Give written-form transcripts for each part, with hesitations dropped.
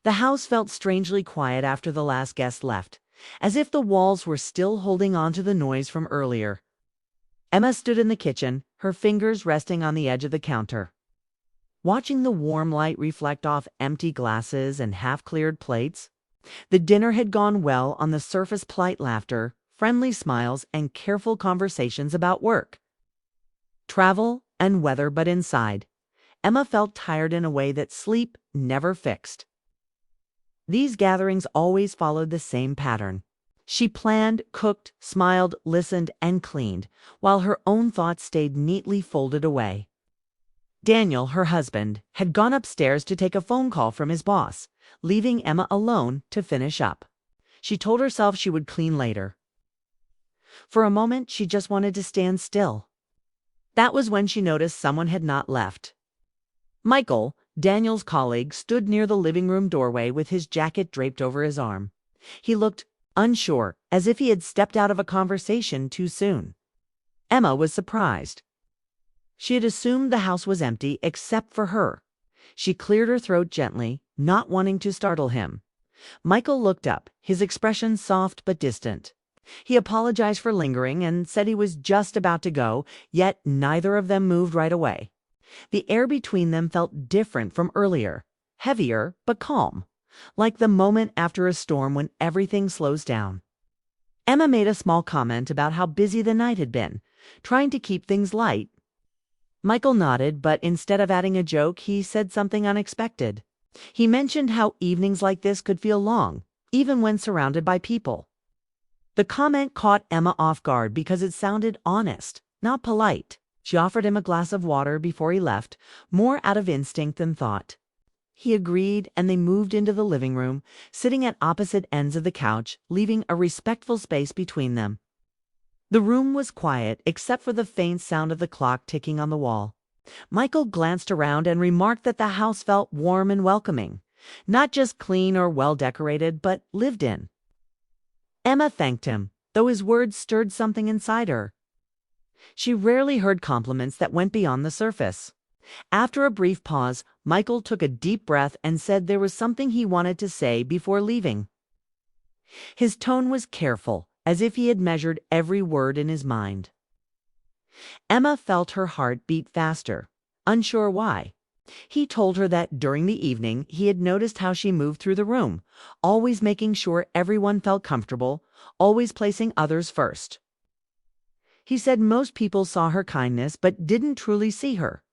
The house felt strangely quiet after the last guest left, as if the walls were still holding on to the noise from earlier. Emma stood in the kitchen, her fingers resting on the edge of the counter. Watching the warm light reflect off empty glasses and half-cleared plates, the dinner had gone well on the surface: polite laughter, friendly smiles, and careful conversations about work, travel, and weather. But inside, Emma felt tired in a way that sleep never fixed. These gatherings always followed the same pattern. She planned, cooked, smiled, listened, and cleaned, while her own thoughts stayed neatly folded away. Daniel, her husband, had gone upstairs to take a phone call from his boss, leaving Emma alone to finish up. She told herself she would clean later. For a moment, she just wanted to stand still. That was when she noticed someone had not left. Michael, Daniel's colleague, stood near the living room doorway with his jacket draped over his arm. He looked unsure, as if he had stepped out of a conversation too soon. Emma was surprised. She had assumed the house was empty except for her. She cleared her throat gently, not wanting to startle him. Michael looked up, his expression soft but distant. He apologized for lingering and said he was just about to go, yet neither of them moved right away. The air between them felt different from earlier, heavier but calm, like the moment after a storm when everything slows down. Emma made a small comment about how busy the night had been, trying to keep things light. Michael nodded, but instead of adding a joke, he said something unexpected. He mentioned how evenings like this could feel long, even when surrounded by people. The comment caught Emma off guard because it sounded honest, not polite. She offered him a glass of water before he left, more out of instinct than thought. He agreed, and they moved into the living room, sitting at opposite ends of the couch, leaving a respectful space between them. The room was quiet, except for the faint sound of the clock ticking on the wall. Michael glanced around and remarked that the house felt warm and welcoming, not just clean or well-decorated, but lived in. Emma thanked him, though his words stirred something inside her. She rarely heard compliments that went beyond the surface. After a brief pause, Michael took a deep breath and said there was something he wanted to say before leaving. His tone was careful, as if he had measured every word in his mind. Emma felt her heart beat faster, unsure why. He told her that during the evening he had noticed how she moved through the room, always making sure everyone felt comfortable, always placing others first. He said most people saw her kindness but didn't truly see her.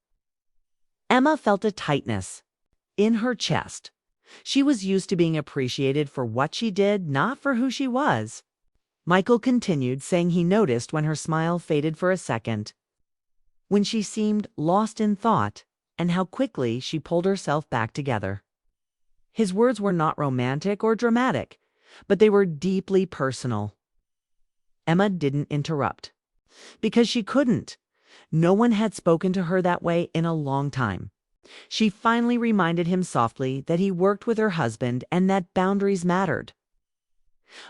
Emma felt a tightness in her chest. She was used to being appreciated for what she did, not for who she was. Michael continued, saying he noticed when her smile faded for a second, when she seemed lost in thought, and how quickly she pulled herself back together. His words were not romantic or dramatic, but they were deeply personal. Emma didn't interrupt, because she couldn't. No one had spoken to her that way in a long time. She finally reminded him softly that he worked with her husband and that boundaries mattered.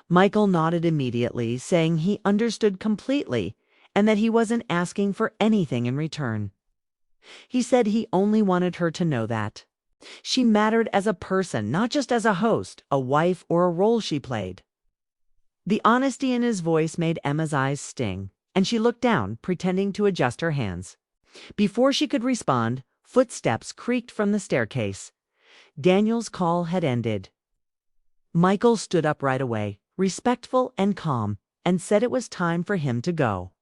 Michael nodded immediately, saying he understood completely and that he wasn't asking for anything in return. He said he only wanted her to know that she mattered as a person, not just as a host, a wife, or a role she played. The honesty in his voice made Emma's eyes sting, and she looked down, pretending to adjust her hands. Before she could respond, footsteps creaked from the staircase. Daniel's call had ended. Michael stood up right away, respectful and calm, and said it was time for him to go.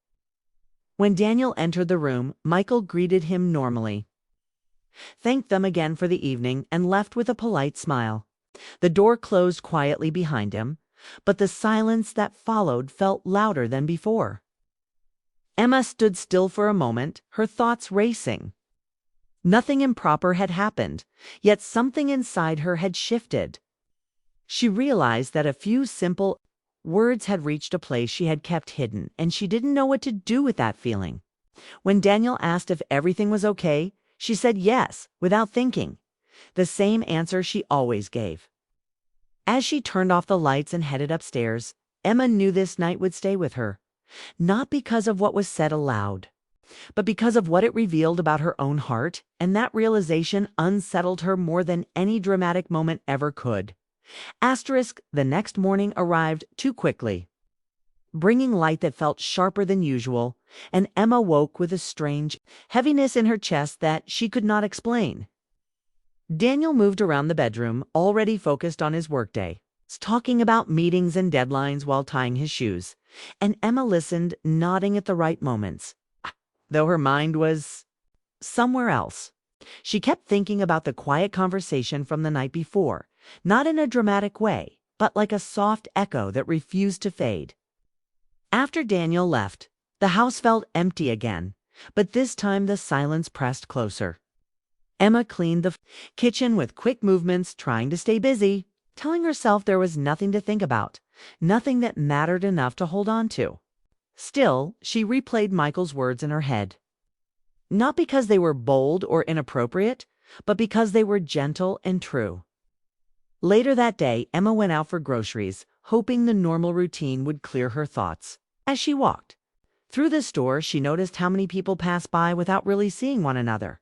When Daniel entered the room, Michael greeted him normally, thanked them again for the evening, and left with a polite smile. The door closed quietly behind him, but the silence that followed felt louder than before. Emma stood still for a moment, her thoughts racing. Nothing improper had happened, yet something inside her had shifted. She realized that a few simple words had reached a place she had kept hidden, and she didn't know what to do with that feeling. When Daniel asked if everything was okay, she said yes, without thinking, the same answer she always gave. As she turned off the lights and headed upstairs, Emma knew this night would stay with her, not because of what was said aloud, but because of what it revealed about her own heart, and that realization unsettled her more than any dramatic moment ever could. Asterisk, the next morning arrived too quickly, bringing light that felt sharper than usual, and Emma woke with a strange heaviness in her chest that she could not explain. Daniel moved around the bedroom, already focused on his workday, talking about meetings and deadlines while tying his shoes, and Emma listened, nodding at the right moments, though her mind was somewhere else. She kept thinking about the quiet conversation from the night before, not in a dramatic way, but like a soft echo that refused to fade. After Daniel left, the house felt empty again, but this time the silence pressed closer. Emma cleaned the kitchen with quick movements, trying to stay busy, telling herself there was nothing to think about, nothing that mattered enough to hold on to. Still, she replayed Michael's words in her head. Not because they were bold or inappropriate, but because they were gentle and true. Later that day, Emma went out for groceries, hoping the normal routine would clear her thoughts. As she walked through the store, she noticed how many people passed by without really seeing one another,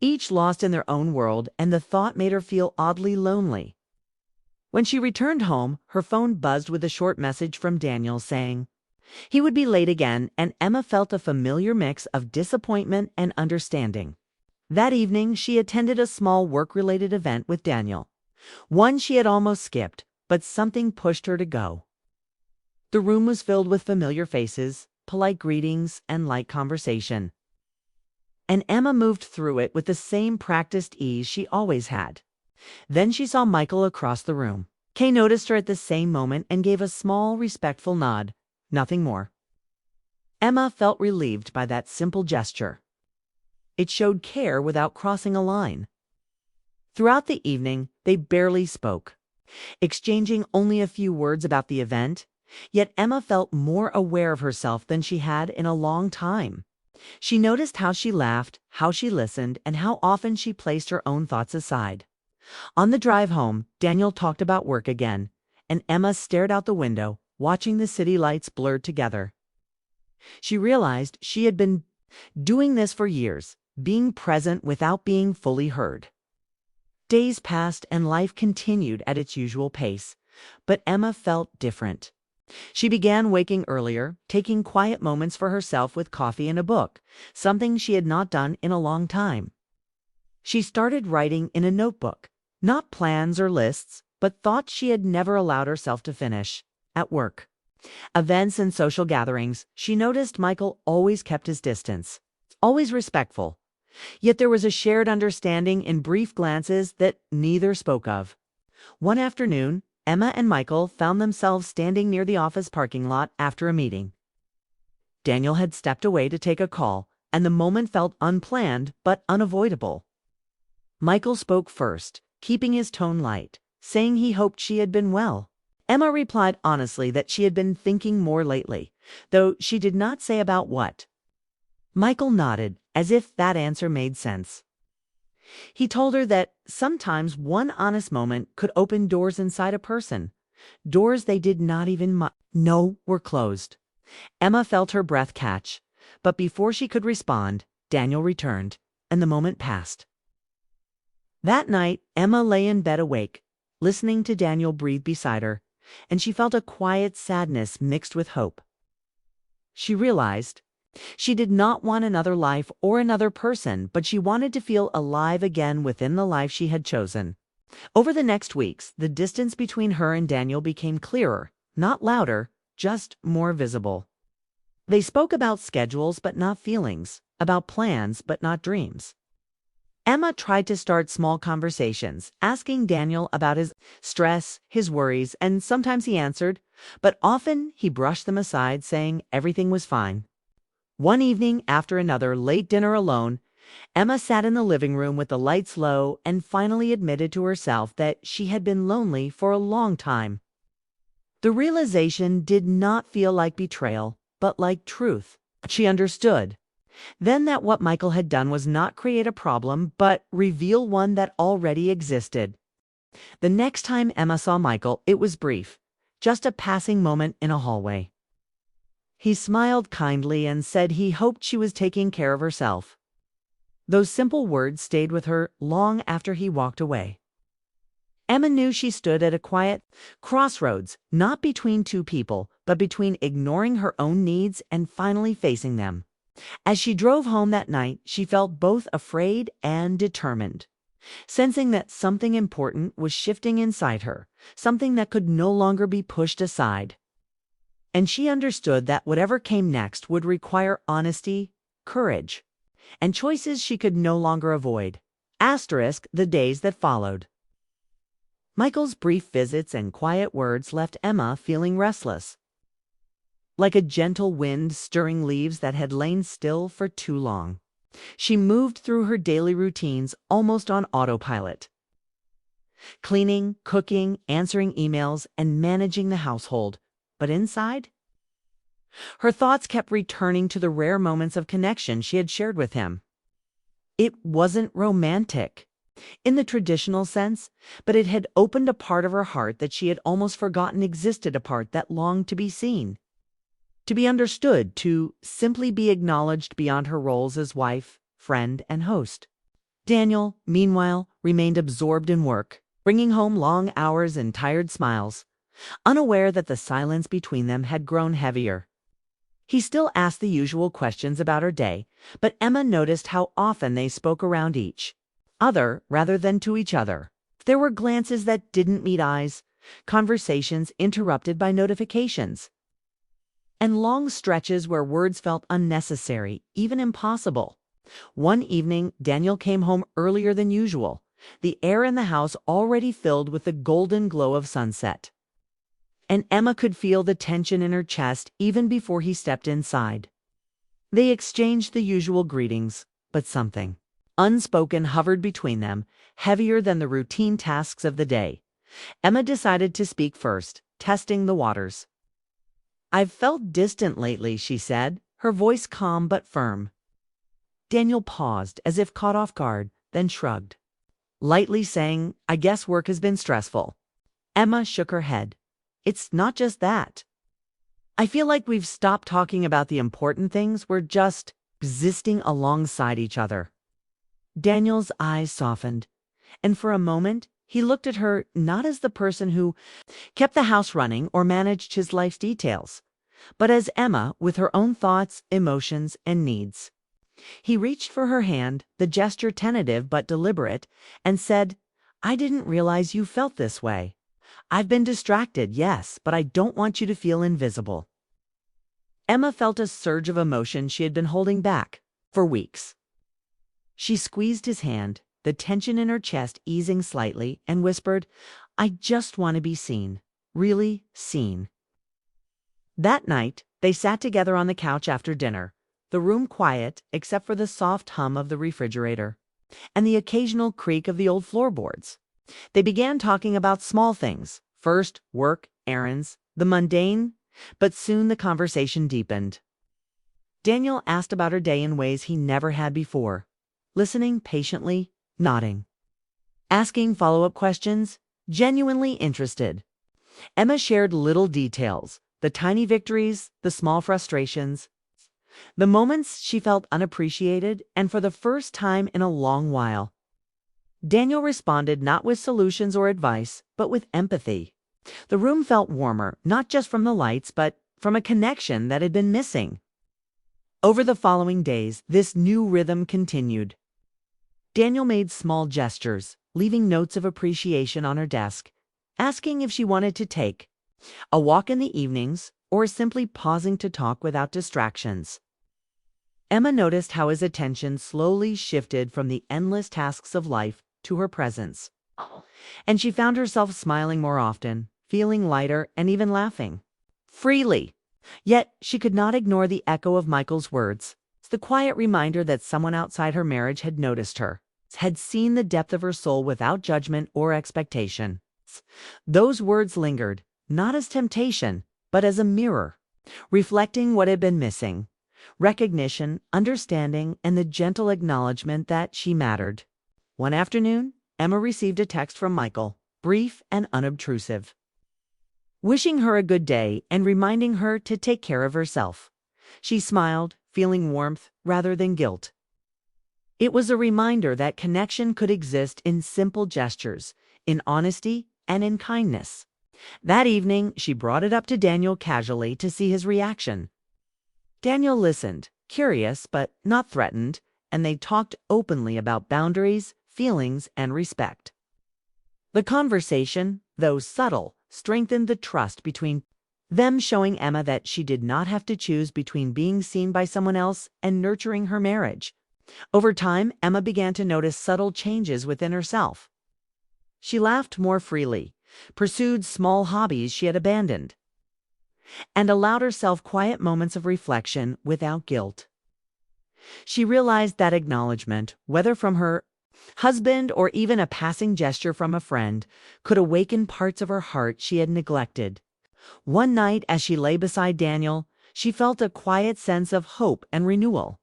each lost in their own world, and the thought made her feel oddly lonely. When she returned home, her phone buzzed with a short message from Daniel saying he would be late again, and Emma felt a familiar mix of disappointment and understanding. That evening, she attended a small work-related event with Daniel, one she had almost skipped, but something pushed her to go. The room was filled with familiar faces, polite greetings, and light conversation, and Emma moved through it with the same practiced ease she always had. Then she saw Michael across the room. Kay noticed her at the same moment and gave a small, respectful nod. Nothing more. Emma felt relieved by that simple gesture. It showed care without crossing a line. Throughout the evening, they barely spoke, exchanging only a few words about the event, yet Emma felt more aware of herself than she had in a long time. She noticed how she laughed, how she listened, and how often she placed her own thoughts aside. On the drive home, Daniel talked about work again, and Emma stared out the window, watching the city lights blurred together. She realized she had been doing this for years, being present without being fully heard. Days passed and life continued at its usual pace, but Emma felt different. She began waking earlier, taking quiet moments for herself with coffee and a book, something she had not done in a long time. She started writing in a notebook, not plans or lists, but thoughts she had never allowed herself to finish. At work, events and social gatherings, she noticed Michael always kept his distance, always respectful. Yet there was a shared understanding in brief glances that neither spoke of. One afternoon, Emma and Michael found themselves standing near the office parking lot after a meeting. Daniel had stepped away to take a call, and the moment felt unplanned but unavoidable. Michael spoke first, keeping his tone light, saying he hoped she had been well. Emma replied honestly that she had been thinking more lately, though she did not say about what. Michael nodded, as if that answer made sense. He told her that sometimes one honest moment could open doors inside a person, doors they did not even know were closed. Emma felt her breath catch, but before she could respond, Daniel returned, and the moment passed. That night, Emma lay in bed awake, listening to Daniel breathe beside her, and she felt a quiet sadness mixed with hope. She realized she did not want another life or another person, but she wanted to feel alive again within the life she had chosen. Over the next weeks, the distance between her and Daniel became clearer, not louder, just more visible. They spoke about schedules but not feelings, about plans but not dreams. Emma tried to start small conversations, asking Daniel about his stress, his worries, and sometimes he answered, but often he brushed them aside, saying everything was fine. One evening, after another late dinner alone, Emma sat in the living room with the lights low and finally admitted to herself that she had been lonely for a long time. The realization did not feel like betrayal, but like truth. She understood then that what Michael had done was not create a problem, but reveal one that already existed. The next time Emma saw Michael, it was brief, just a passing moment in a hallway. He smiled kindly and said he hoped she was taking care of herself. Those simple words stayed with her long after he walked away. Emma knew she stood at a quiet crossroads, not between two people, but between ignoring her own needs and finally facing them. As she drove home that night, she felt both afraid and determined, sensing that something important was shifting inside her, something that could no longer be pushed aside. And she understood that whatever came next would require honesty, courage, and choices she could no longer avoid. Asterisk the days that followed. Michael's brief visits and quiet words left Emma feeling restless, like a gentle wind stirring leaves that had lain still for too long. She moved through her daily routines almost on autopilot, cleaning, cooking, answering emails, and managing the household. But inside, her thoughts kept returning to the rare moments of connection she had shared with him. It wasn't romantic in the traditional sense, but it had opened a part of her heart that she had almost forgotten existed, a part that longed to be seen, to be understood, to simply be acknowledged beyond her roles as wife, friend, and host. Daniel, meanwhile, remained absorbed in work, bringing home long hours and tired smiles, unaware that the silence between them had grown heavier. He still asked the usual questions about her day, but Emma noticed how often they spoke around each other rather than to each other. There were glances that didn't meet eyes, conversations interrupted by notifications, and long stretches where words felt unnecessary, even impossible. One evening, Daniel came home earlier than usual, the air in the house already filled with the golden glow of sunset. And Emma could feel the tension in her chest even before he stepped inside. They exchanged the usual greetings, but something unspoken hovered between them, heavier than the routine tasks of the day. Emma decided to speak first, testing the waters. "I've felt distant lately," she said, her voice calm but firm. Daniel paused, as if caught off guard, then shrugged, lightly saying, "I guess work has been stressful." Emma shook her head. "It's not just that. I feel like we've stopped talking about the important things. We're just existing alongside each other." Daniel's eyes softened, and for a moment he looked at her not as the person who kept the house running or managed his life's details, but as Emma with her own thoughts, emotions, and needs. He reached for her hand, the gesture tentative but deliberate, and said, "I didn't realize you felt this way. I've been distracted, yes, but I don't want you to feel invisible." Emma felt a surge of emotion she had been holding back for weeks. She squeezed his hand, the tension in her chest easing slightly, and whispered, "I just want to be seen, really seen." That night, they sat together on the couch after dinner, the room quiet except for the soft hum of the refrigerator and the occasional creak of the old floorboards. They began talking about small things, first work, errands, the mundane, but soon the conversation deepened. Daniel asked about her day in ways he never had before, listening patiently, nodding, asking follow-up questions, genuinely interested. Emma shared little details, the tiny victories, the small frustrations, the moments she felt unappreciated, and for the first time in a long while, Daniel responded not with solutions or advice, but with empathy. The room felt warmer, not just from the lights, but from a connection that had been missing. Over the following days, this new rhythm continued. Daniel made small gestures, leaving notes of appreciation on her desk, asking if she wanted to take a walk in the evenings or simply pausing to talk without distractions. Emma noticed how his attention slowly shifted from the endless tasks of life to her presence, and she found herself smiling more often, feeling lighter, and even laughing freely. Yet she could not ignore the echo of Michael's words, the quiet reminder that someone outside her marriage had noticed her, had seen the depth of her soul without judgment or expectation. Those words lingered, not as temptation, but as a mirror, reflecting what had been missing: recognition, understanding, and the gentle acknowledgement that she mattered. One afternoon, Emma received a text from Michael, brief and unobtrusive, wishing her a good day and reminding her to take care of herself. She smiled, feeling warmth rather than guilt. It was a reminder that connection could exist in simple gestures, in honesty and in kindness. That evening, she brought it up to Daniel casually to see his reaction. Daniel listened, curious but not threatened, and they talked openly about boundaries, feelings, and respect. The conversation, though subtle, strengthened the trust between them, showing Emma that she did not have to choose between being seen by someone else and nurturing her marriage. Over time, Emma began to notice subtle changes within herself. She laughed more freely, pursued small hobbies she had abandoned, and allowed herself quiet moments of reflection without guilt. She realized that acknowledgement, whether from her husband or even a passing gesture from a friend, could awaken parts of her heart she had neglected. One night, as she lay beside Daniel, she felt a quiet sense of hope and renewal.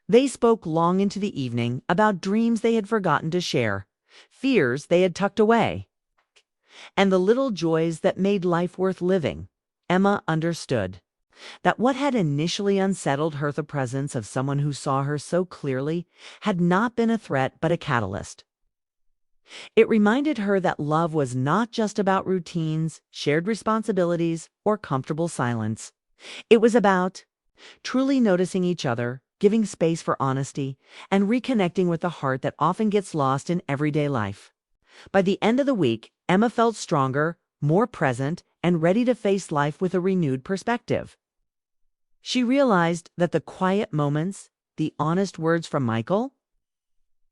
They spoke long into the evening about dreams they had forgotten to share, fears they had tucked away, and the little joys that made life worth living. Emma understood that what had initially unsettled her, the presence of someone who saw her so clearly, had not been a threat but a catalyst. It reminded her that love was not just about routines, shared responsibilities, or comfortable silence. It was about truly noticing each other, giving space for honesty, and reconnecting with the heart that often gets lost in everyday life. By the end of the week, Emma felt stronger, more present, and ready to face life with a renewed perspective. She realized that the quiet moments, the honest words from Michael,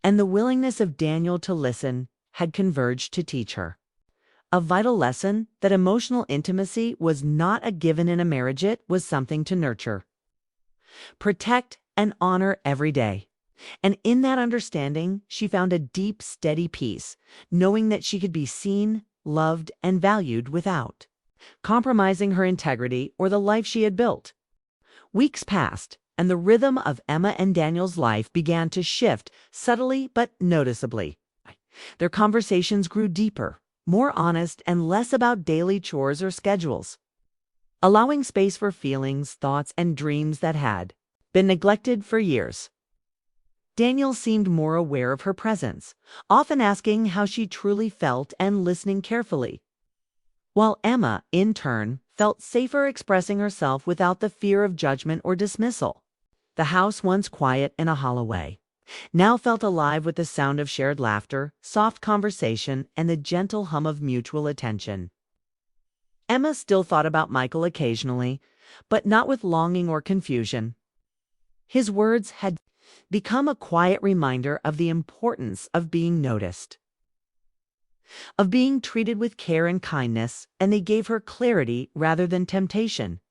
and the willingness of Daniel to listen had converged to teach her a vital lesson: that emotional intimacy was not a given in a marriage, it was something to nurture, protect, and honor every day. And in that understanding, she found a deep, steady peace, knowing that she could be seen, loved, and valued without compromising her integrity or the life she had built. Weeks passed, and the rhythm of Emma and Daniel's life began to shift, subtly but noticeably. Their conversations grew deeper, more honest, and less about daily chores or schedules, allowing space for feelings, thoughts, and dreams that had been neglected for years. Daniel seemed more aware of her presence, often asking how she truly felt and listening carefully, while Emma, in turn, felt safer expressing herself without the fear of judgment or dismissal. The house, once quiet in a hollow way, now felt alive with the sound of shared laughter, soft conversation, and the gentle hum of mutual attention. Emma still thought about Michael occasionally, but not with longing or confusion. His words had become a quiet reminder of the importance of being noticed, of being treated with care and kindness, and they gave her clarity rather than temptation.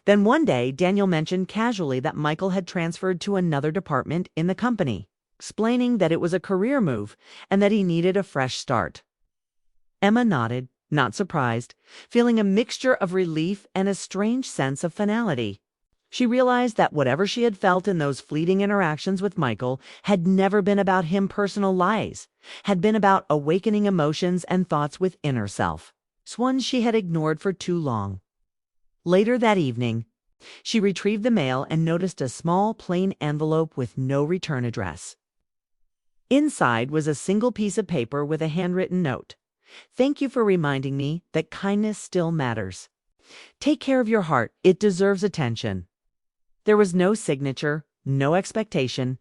Then one day, Daniel mentioned casually that Michael had transferred to another department in the company, explaining that it was a career move and that he needed a fresh start. Emma nodded, not surprised, feeling a mixture of relief and a strange sense of finality. She realized that whatever she had felt in those fleeting interactions with Michael had never been about him personal lies, had been about awakening emotions and thoughts within herself, ones she had ignored for too long. Later that evening, she retrieved the mail and noticed a small, plain envelope with no return address. Inside was a single piece of paper with a handwritten note. "Thank you for reminding me that kindness still matters. Take care of your heart, it deserves attention." There was no signature, no expectation,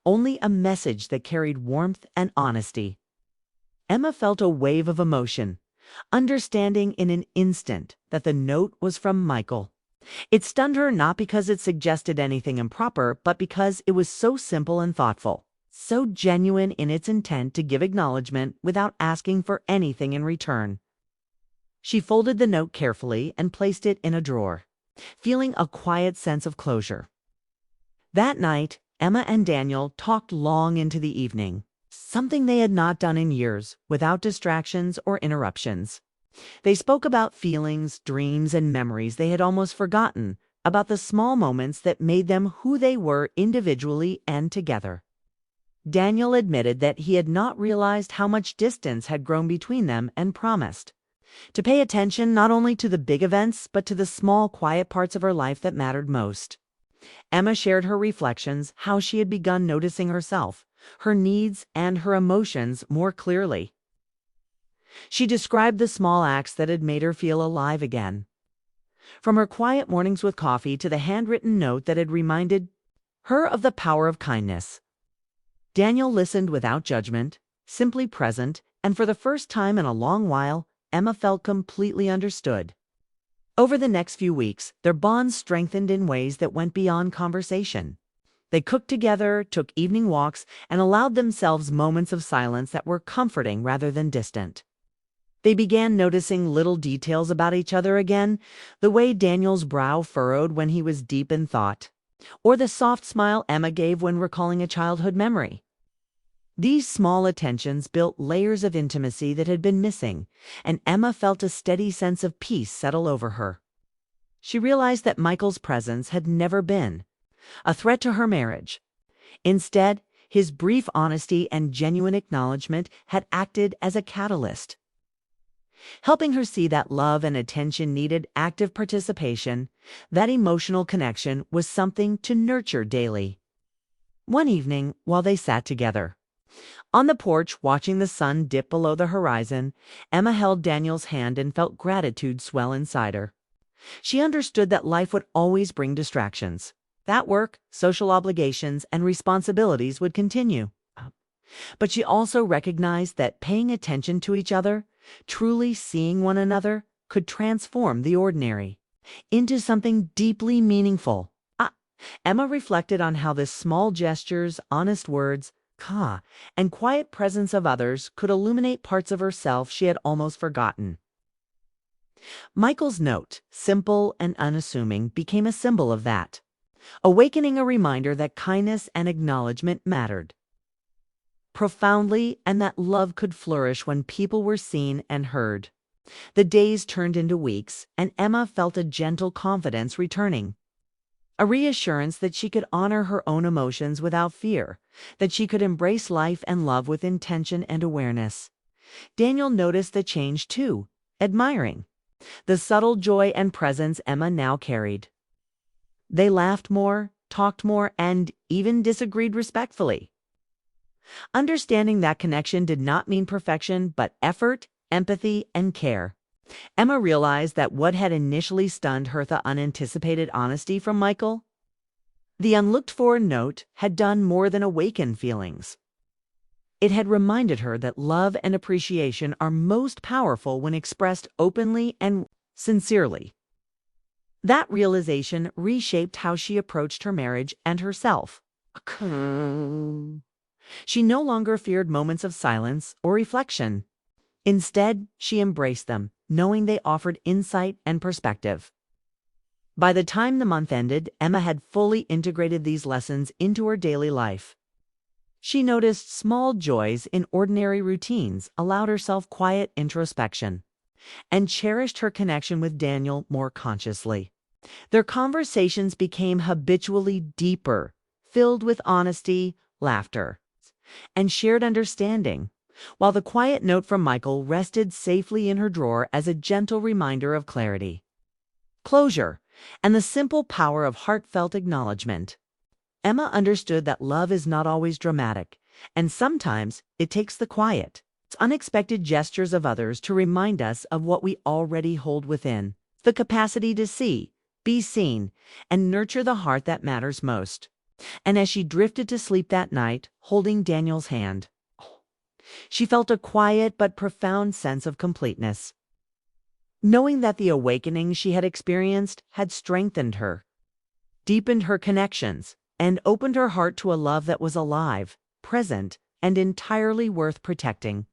only a message that carried warmth and honesty. Emma felt a wave of emotion, understanding in an instant that the note was from Michael. It stunned her not because it suggested anything improper, but because it was so simple and thoughtful, so genuine in its intent to give acknowledgement without asking for anything in return. She folded the note carefully and placed it in a drawer, feeling a quiet sense of closure. That night, Emma and Daniel talked long into the evening, something they had not done in years, without distractions or interruptions. They spoke about feelings, dreams, and memories they had almost forgotten, about the small moments that made them who they were individually and together. Daniel admitted that he had not realized how much distance had grown between them and promised to pay attention not only to the big events, but to the small, quiet parts of her life that mattered most. Emma shared her reflections, how she had begun noticing herself, her needs, and her emotions more clearly. She described the small acts that had made her feel alive again. From her quiet mornings with coffee to the handwritten note that had reminded her of the power of kindness. Daniel listened without judgment, simply present, and for the first time in a long while, Emma felt completely understood. Over the next few weeks, their bonds strengthened in ways that went beyond conversation. They cooked together, took evening walks, and allowed themselves moments of silence that were comforting rather than distant. They began noticing little details about each other again, the way Daniel's brow furrowed when he was deep in thought, or the soft smile Emma gave when recalling a childhood memory. These small attentions built layers of intimacy that had been missing, and Emma felt a steady sense of peace settle over her. She realized that Michael's presence had never been a threat to her marriage. Instead, his brief honesty and genuine acknowledgement had acted as a catalyst, helping her see that love and attention needed active participation. That emotional connection was something to nurture daily. One evening, while they sat together on the porch watching the sun dip below the horizon, Emma held Daniel's hand and felt gratitude swell inside her. She understood that life would always bring distractions, that work, social obligations, and responsibilities would continue. But she also recognized that paying attention to each other, truly seeing one another, could transform the ordinary into something deeply meaningful. Emma reflected on how the small gestures, honest words, and quiet presence of others could illuminate parts of herself she had almost forgotten. Michael's note, simple and unassuming, became a symbol of that, awakening a reminder that kindness and acknowledgement mattered profoundly, and that love could flourish when people were seen and heard. The days turned into weeks, and Emma felt a gentle confidence returning. A reassurance that she could honor her own emotions without fear, that she could embrace life and love with intention and awareness. Daniel noticed the change too, admiring the subtle joy and presence Emma now carried. They laughed more, talked more, and even disagreed respectfully. Understanding that connection did not mean perfection, but effort, empathy, and care. Emma realized that what had initially stunned her, the unanticipated honesty from Michael, the unlooked-for note, had done more than awaken feelings. It had reminded her that love and appreciation are most powerful when expressed openly and sincerely. That realization reshaped how she approached her marriage and herself. She no longer feared moments of silence or reflection. Instead, she embraced them, knowing they offered insight and perspective. By the time the month ended, Emma had fully integrated these lessons into her daily life. She noticed small joys in ordinary routines, allowed herself quiet introspection, and cherished her connection with Daniel more consciously. Their conversations became habitually deeper, filled with honesty, laughter, and shared understanding, while the quiet note from Michael rested safely in her drawer as a gentle reminder of clarity, closure, and the simple power of heartfelt acknowledgement. Emma understood that love is not always dramatic, and sometimes it takes the quiet, unexpected gestures of others to remind us of what we already hold within, the capacity to see, be seen, and nurture the heart that matters most. And as she drifted to sleep that night, holding Daniel's hand, she felt a quiet but profound sense of completeness, knowing that the awakening she had experienced had strengthened her, deepened her connections, and opened her heart to a love that was alive, present, and entirely worth protecting.